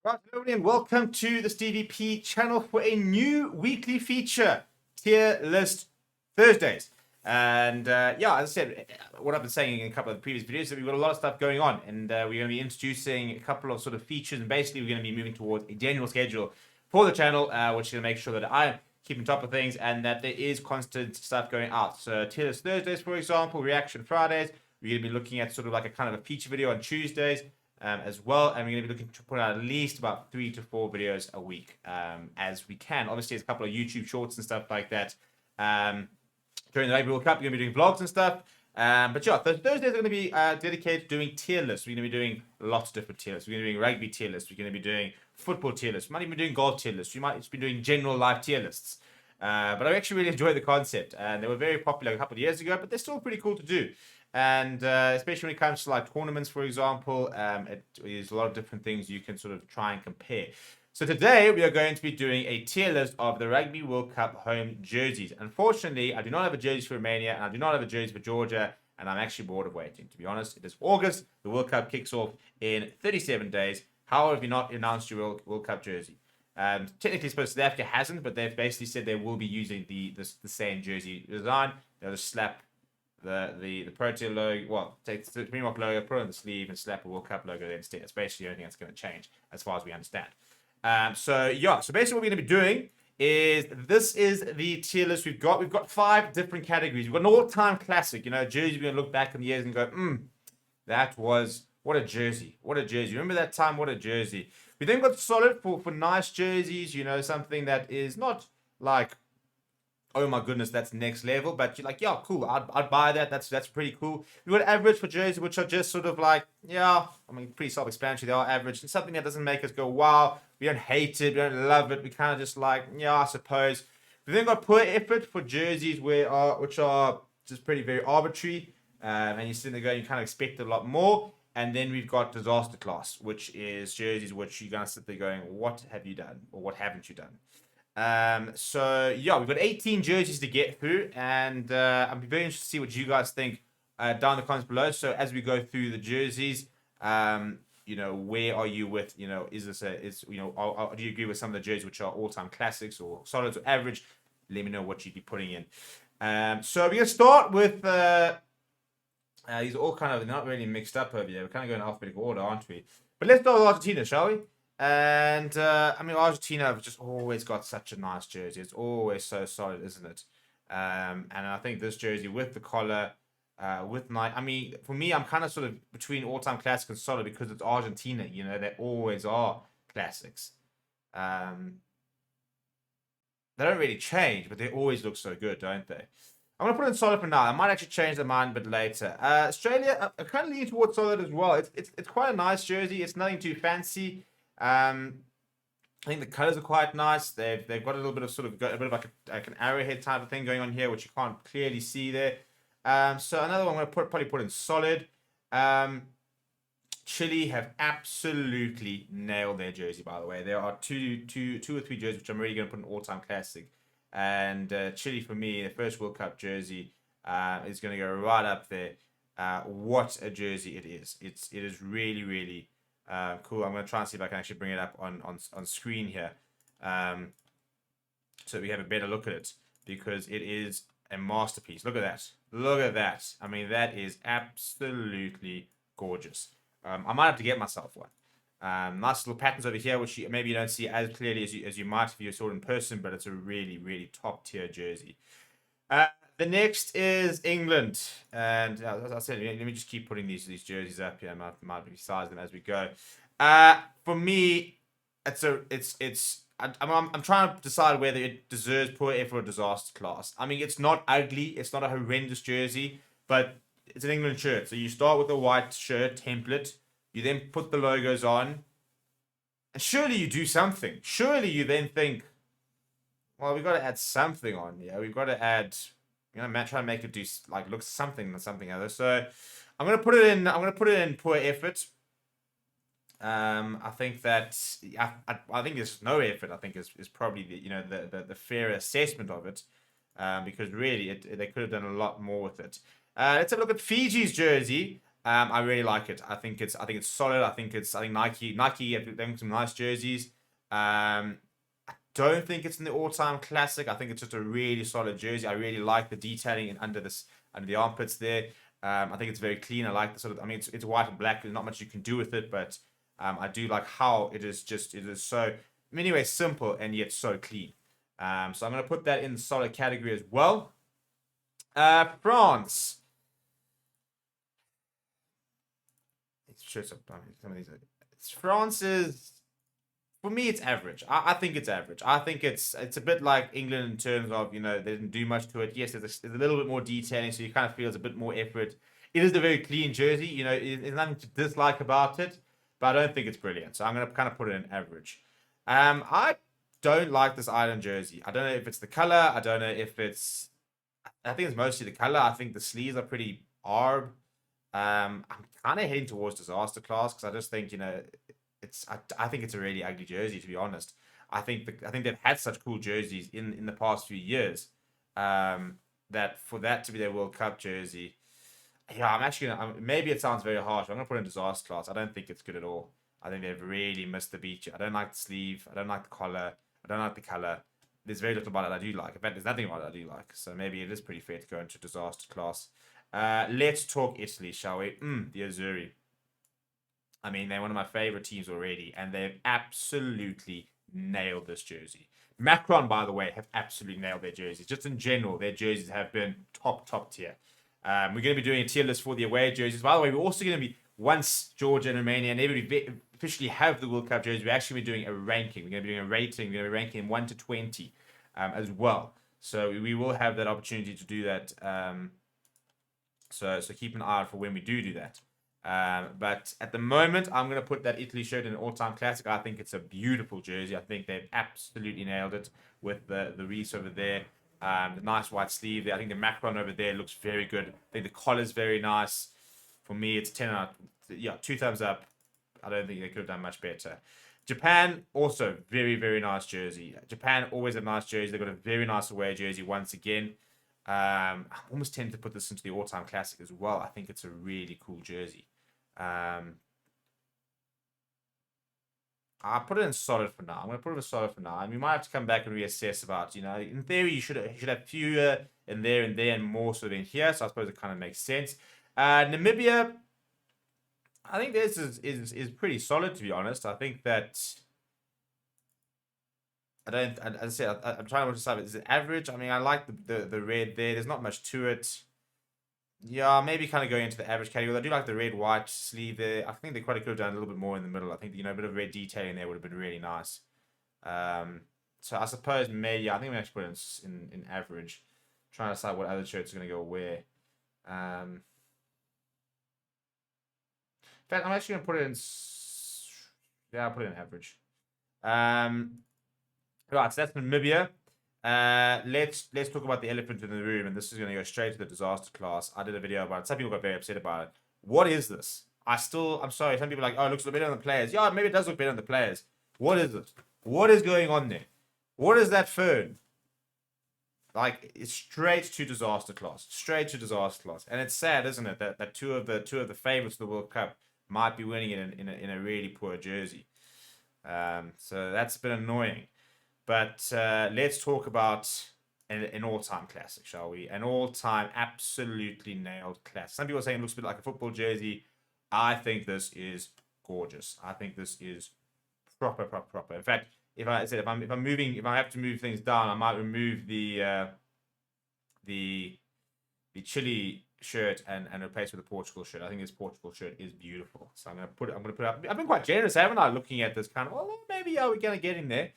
Right, hello everybody, and welcome to the Stevie P channel for a new weekly feature, Tier List Thursdays. And yeah, as I said, what I've been saying in a couple of the previous videos, that we've got a lot of stuff going on, and we're going to be introducing a couple of sort of features, and basically we're going to be moving towards a general schedule for the channel, which is going to make sure that I'm keeping top of things and that there is constant stuff going out. So Tier List Thursdays, for example, Reaction Fridays, we're going to be looking at sort of like a kind of a feature video on Tuesdays. As well, and we're going to be looking to put out at least about 3 to 4 videos a week as we can. Obviously, there's a couple of YouTube shorts and stuff like that. During the Rugby World Cup, we're going to be doing vlogs and stuff. But yeah, Thursdays are going to be dedicated to doing tier lists. We're going to be doing lots of different tier lists. We're going to be doing rugby tier lists. We're going to be doing football tier lists. We might even be doing golf tier lists. We might just be doing general live tier lists. But I actually really enjoy the concept. And they were very popular a couple of years ago, but they're still pretty cool to do. And especially when it comes to like tournaments, for example, it is a lot of different things you can sort of try and compare. So today we are going to be doing a tier list of the Rugby World Cup home jerseys. Unfortunately, I do not have a jersey for Romania and I do not have a jersey for Georgia, and I'm actually bored of waiting. To be honest, it is August. The World Cup kicks off in 37 days. How have you not announced your World Cup jersey? Technically, suppose South Africa hasn't, but they've basically said they will be using the same jersey design. They'll just slap the Protea logo, well, take the Springbok logo, put it on the sleeve, and slap a World Cup logo there instead. That's basically the only thing that's going to change, as far as we understand. So basically what we're going to be doing is, this is the tier list we've got. We've got 5 different categories. We've got an all-time classic, jersey. We're going to look back in the years and go, that was, what a jersey. What a jersey. Remember that time? What a jersey. We then got solid for nice jerseys, something that is not like, oh my goodness, that's next level. But you're like, yeah, cool. I'd buy that. That's pretty cool. We got average for jerseys, which are just sort of like, yeah, I mean, pretty self-explanatory. They are average, and something that doesn't make us go, wow. We don't hate it. We don't love it. We kind of just like, yeah, I suppose. We then got poor effort for jerseys, which are just pretty very arbitrary. And you're sitting there going, you kind of expect a lot more. And then we've got disaster class, which is jerseys which you're going to sit there going, what have you done? Or what haven't you done? So yeah, we've got 18 jerseys to get through, and I'm very interested to see what you guys think down in the comments below. So as we go through the jerseys, where are you with, is this do you agree with some of the jerseys which are all-time classics or solids or average? Let me know what you'd be putting in. So we're gonna start with these are all kind of not really mixed up over here. We're kind of going in alphabetical order, aren't we? But let's start with Argentina, shall we? And I mean, Argentina have just always got such a nice jersey. It's always so solid, isn't it? And I think this jersey with the collar, with Nike. I mean, for me, I'm kind of sort of between all-time classic and solid because it's Argentina. They always are classics. They don't really change, but they always look so good, don't they? I'm gonna put in solid for now. I might actually change the mind a bit later. Australia, I'm kind of leaning towards solid as well. It's quite a nice jersey. It's nothing too fancy. I think the colors are quite nice. They've got a little bit of a bit of like an arrowhead type of thing going on here, which you can't clearly see there. So another one I'm gonna probably put in solid. Chile have absolutely nailed their jersey. By the way, there are two or three jerseys which I'm really gonna put in all-time classic. And Chile, for me, the first World Cup jersey is going to go right up there. What a jersey it is! It is really, really cool. I'm going to try and see if I can actually bring it up on screen here, so we have a better look at it, because it is a masterpiece. Look at that! Look at that! I mean, that is absolutely gorgeous. I might have to get myself one. Nice little patterns over here, which maybe you don't see as clearly as you might if you saw it in person, but it's a really, really top tier jersey. The next is England, and as I said, let me just keep putting these jerseys up here. I might resize them as we go. For me, I'm trying to decide whether it deserves poor effort or disaster class. I mean, it's not ugly, it's not a horrendous jersey, but it's an England shirt. So you start with a white shirt template. You then put the logos on, and surely you do something. Surely you then think, well, we've got to add something on here. We've got to add, try and make it do like look something other. So I'm gonna put it in. I'm gonna put it in poor effort. I think that I think there's no effort. I think is probably the fair assessment of it, because really they could have done a lot more with it. Let's have a look at Fiji's jersey. I really like it. I think it's solid. I think Nike have done some nice jerseys. I don't think it's in the all-time classic. I think it's just a really solid jersey. I really like the detailing under the armpits there. I think it's very clean. I like the sort of. I mean, it's white and black. There's not much you can do with it, but I do like how it is so. In many ways simple and yet so clean. So I'm going to put that in the solid category as well. France. France is, for me, it's average. I think it's average. I think it's a bit like England in terms of, they didn't do much to it. Yes, there's a little bit more detailing, so you kind of feel it's a bit more effort. It is a very clean jersey. There's nothing to dislike about it, but I don't think it's brilliant. So I'm going to kind of put it in average. I don't like this Ireland jersey. I don't know if it's the color. I don't know if it's. I think it's mostly the color. I think the sleeves are pretty arb. I'm kind of heading towards disaster class because I just think I think it's a really ugly jersey, to be honest. I think they've had such cool jerseys in the past few years, that for that to be their World Cup jersey, yeah, I'm actually maybe it sounds very harsh. I'm gonna put it in disaster class. I don't think it's good at all. I think they've really missed the beat. I don't like the sleeve. I don't like the collar. I don't like the color. There's very little about it I do like. In fact, there's nothing about it I do like. So maybe it is pretty fair to go into disaster class. Let's talk Italy, shall we? The Azzurri. I mean, they're one of my favorite teams already, and they've absolutely nailed this jersey. Macron, by the way, have absolutely nailed their jerseys. Just in general, their jerseys have been top tier. We're going to be doing a tier list for the away jerseys. By the way, we're also going to be, once Georgia and Romania and everybody officially have the World Cup jerseys, we're actually be doing a ranking. We're going to be doing a rating. We're going to be ranking 1 to 20 as well. So we will have that opportunity to do that. So keep an eye out for when we do that. But at the moment, I'm going to put that Italy shirt in an all-time classic. I think it's a beautiful jersey. I think they've absolutely nailed it with the wreath over there. The nice white sleeve there. I think the Macron over there looks very good. I think the collar's very nice. For me, it's 10 out. Yeah, 2 thumbs up. I don't think they could have done much better. Japan, also very, very nice jersey. Japan always a nice jersey. They've got a very nice away jersey once again. I'm almost tempted to put this into the all-time classic as well. I think it's a really cool jersey. I'll put it in solid for now. I'm going to put it in solid for now. And we might have to come back and reassess about, in theory, you should have fewer in there and more sort of in here. So I suppose it kind of makes sense. Namibia, I think this is pretty solid, to be honest. I think that, as I said, I'm trying to decide, is it average? I mean, I like the red there. There's not much to it. Yeah, maybe kind of going into the average category. I do like the red-white sleeve there. I think they quite could have done a little bit more in the middle. I think, a bit of red detailing there would have been really nice. So I suppose maybe, I think we actually put it in average. Trying to decide what other shirts are going to go where. In fact, I'm actually going to put it in... Yeah, I'll put it in average. Right, so that's Namibia. Let's talk about the elephant in the room, and this is going to go straight to the disaster class. I did a video about it. Some people got very upset about it. What is this? I'm sorry. Some people are like, oh, it looks a little better on the players. Yeah, maybe it does look better on the players. What is it? What is going on there? What is that fern? Like, it's straight to disaster class. Straight to disaster class. And it's sad, isn't it, that two of the favorites of the World Cup might be winning it in a really poor jersey. So that's been annoying. But let's talk about an all-time classic, shall we? An all-time absolutely nailed classic. Some people are saying it looks a bit like a football jersey. I think this is gorgeous. I think this is proper. In fact, if I have to move things down, I might remove the Chile shirt and replace with the Portugal shirt. I think this Portugal shirt is beautiful. So I'm gonna put it up. I've been quite generous, haven't I? Looking at this kind of, well, maybe we're gonna get in there.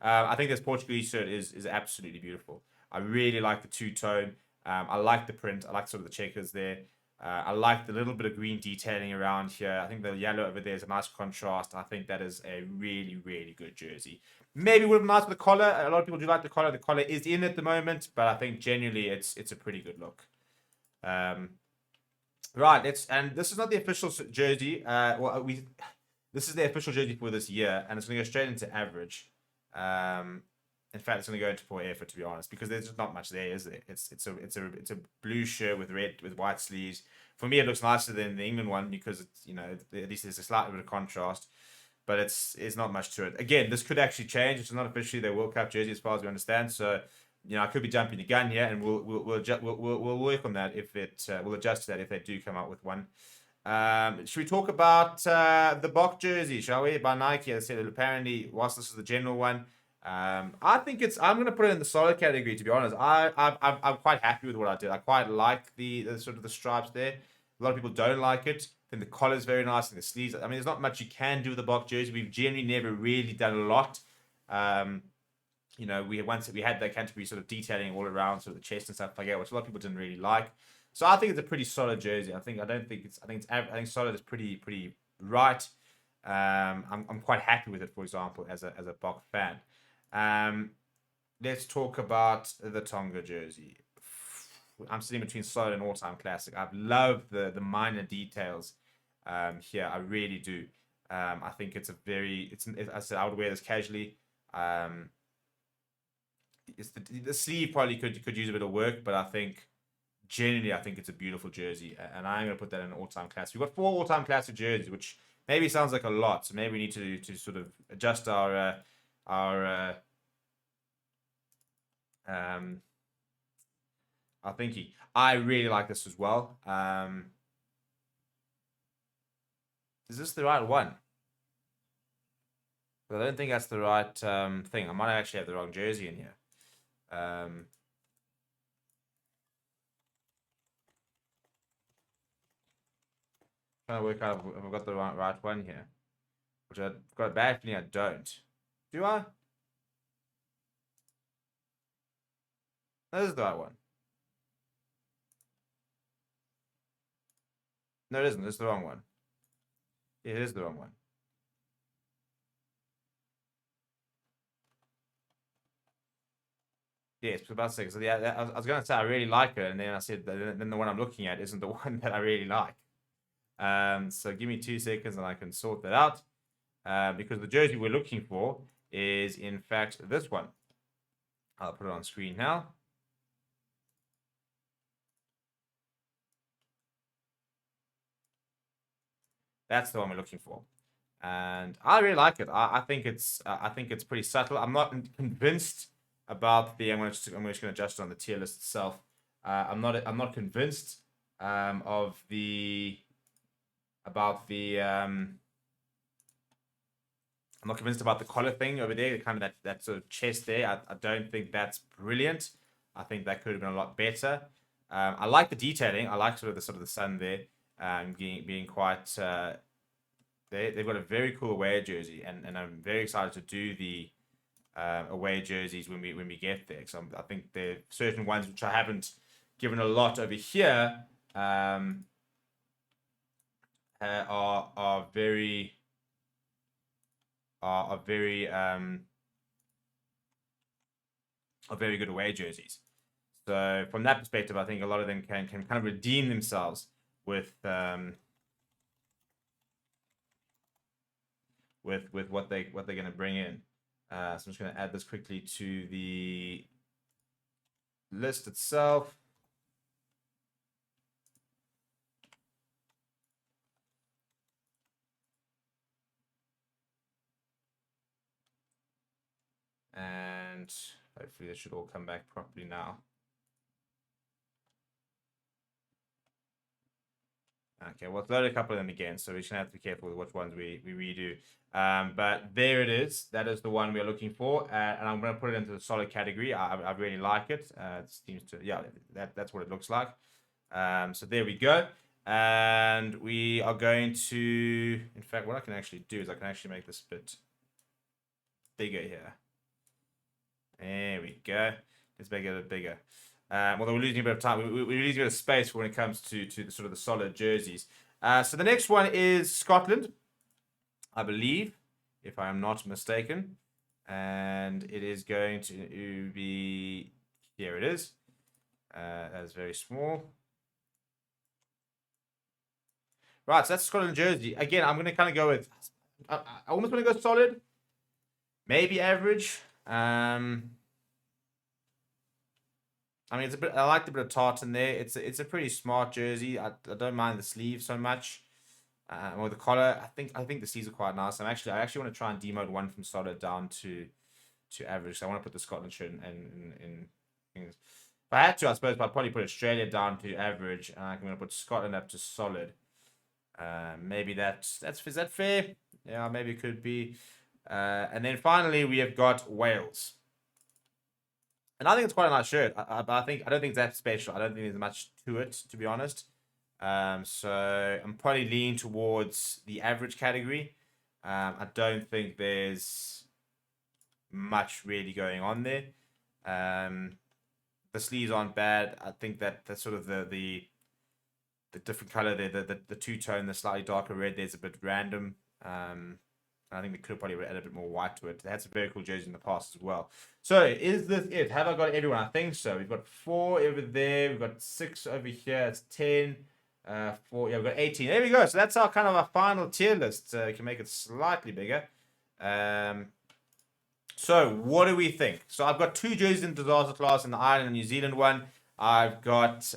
I think this Portuguese shirt is absolutely beautiful. I really like the two-tone. I like the print. I like sort of the checkers there. I like the little bit of green detailing around here. I think the yellow over there is a nice contrast. I think that is a really, really good jersey. Maybe would have been nice with the collar. A lot of people do like the collar. The collar is in at the moment, but I think generally it's a pretty good look. Right, and this is not the official jersey. This is the official jersey for this year, and it's going to go straight into average. In fact, it's going to go into poor effort, to be honest, because there's just not much there, is there? It's a blue shirt with white sleeves. For me, it looks nicer than the England one because it's, you know, at least there's a slight bit of contrast, but it's not much to it. Again, this could actually change. It's not officially their World Cup jersey, as far as we understand. So, you know, I could be jumping the gun here, and we'll work on that if we'll adjust to that if they do come out with one. Should we talk about the Bok jersey, shall we? By Nike, as I said, apparently, whilst this is the general one, I think I'm going to put it in the solid category. To be honest, I'm quite happy with what I did. I quite like the sort of the stripes there. A lot of people don't like it. I think the collar is very nice and the sleeves. I mean, there's not much you can do with the Bok jersey. We've generally never really done a lot. You know, we had that Canterbury sort of detailing all around sort of the chest and stuff like that, which a lot of people didn't really like. So I think it's a pretty solid jersey. I think solid is pretty right. I'm quite happy with it, for example, as a Bok fan. Let's talk about the Tonga jersey. I'm sitting between solid and all-time classic. I've loved the minor details here. I really do. I think it's I said I would wear this casually. It's the sleeve probably could use a bit of work, but I think generally it's a beautiful jersey, and I'm going to put that in an all-time classic. We've got 4 all-time classic jerseys, which maybe sounds like a lot, so maybe we need to sort of adjust our thinking. I really like this as well. Is this the right one? I don't think that's the right thing. I might actually have the wrong jersey in here. Trying to work out if I've got the right one here, which I've got a bad feeling I don't. Do I? No, this is the right one. No, it isn't. It's the wrong one. Yeah, it is the wrong one. Yeah, it's about 6. So yeah, I was going to say I really like it, and then I said then the one I'm looking at isn't the one that I really like. So give me 2 seconds and I can sort that out. Because the jersey we're looking for is in fact this one. I'll put it on screen now. That's the one we're looking for, and I really like it. I think it's pretty subtle. I'm not convinced about the. I'm just going to adjust it on the tier list itself. I'm not convinced of the about the. I'm not convinced about the collar thing over there. Kind of that sort of chest there. I don't think that's brilliant. I think that could have been a lot better. I like the detailing. I like sort of the sun there. Being quite they've got a very cool away jersey, and I'm very excited to do the away jerseys when we get there. So I think there are certain ones which I haven't given a lot over here are very good away jerseys. So from that perspective, I think a lot of them can kind of redeem themselves with what they're going to bring in. So I'm just going to add this quickly to the list itself. And hopefully this should all come back properly now. Okay, well, it's loaded a couple of them again, so we're just going to have to be careful with which ones we redo. But there it is. That is the one we're looking for. And I'm going to put it into the solid category. I really like it. It seems to, yeah, that's what it looks like. So there we go. And we are going to, in fact, what I can actually do is I can actually make this a bit bigger here. There we go. Let's make it a bit bigger. Although we're losing a bit of time, we're losing a bit of space when it comes to the sort of the solid jerseys. So the next one is Scotland, I believe, if I am not mistaken. And it is going to be, here it is. That's very small. Right, so that's Scotland jersey. Again, I'm going to kind of go with, I almost want to go solid. Maybe average. I mean, it's a bit. I like the bit of tartan there. It's a pretty smart jersey. I don't mind the sleeve so much. Or the collar. I think the sleeves are quite nice. I actually want to try and demote one from solid down to average. So I want to put the Scotland shirt in things. If I had to, I suppose I'd probably put Australia down to average, and I'm going to put Scotland up to solid. Maybe is that fair? Yeah, maybe it could be. And then finally we have got Wales. And I think it's quite a nice shirt. I don't think it's that special. I don't think there's much to it, to be honest. So I'm probably leaning towards the average category. I don't think there's much really going on there. The sleeves aren't bad. I think that that's sort of the different color there, the two tone, the slightly darker red. There's a bit random. I think they could have probably added a bit more white to it. They had some very cool jerseys in the past as well. So is this it? Have I got everyone? I think so. We've got 4 over there. We've got 6 over here. It's 10. 4. Yeah, we've got 18. There we go. So that's our kind of our final tier list. We can make it slightly bigger. So what do we think? So I've got 2 jerseys in disaster class in the Ireland and New Zealand one. I've got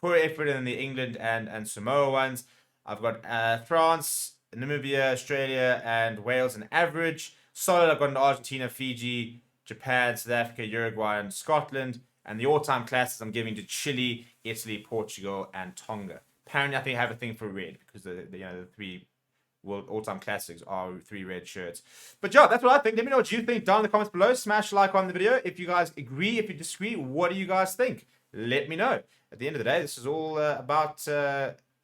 poor effort in the England and Samoa ones. I've got France, Namibia, Australia, and Wales in average. Solid, I've got an Argentina, Fiji, Japan, South Africa, Uruguay, and Scotland. And the all-time classes I'm giving to Chile, Italy, Portugal, and Tonga. Apparently, I think I have a thing for red because the 3 world all-time classics are 3 red shirts. But yeah, that's what I think. Let me know what you think down in the comments below. Smash like on the video if you guys agree. If you disagree, what do you guys think? Let me know. At the end of the day, this is all about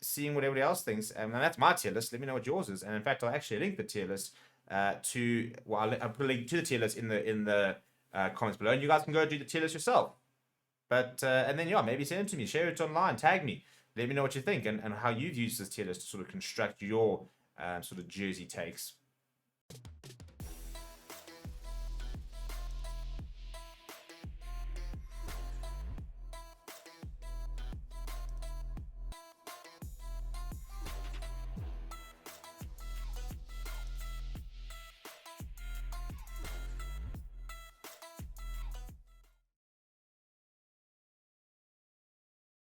seeing what everybody else thinks, and that's my tier list. Let me know what yours is. And in fact, I'll actually link the tier list I'll put a link to the tier list in the comments below, and you guys can go do the tier list yourself. But and then yeah, maybe send it to me, share it online, tag me, let me know what you think and how you've used this tier list to sort of construct your sort of jersey takes.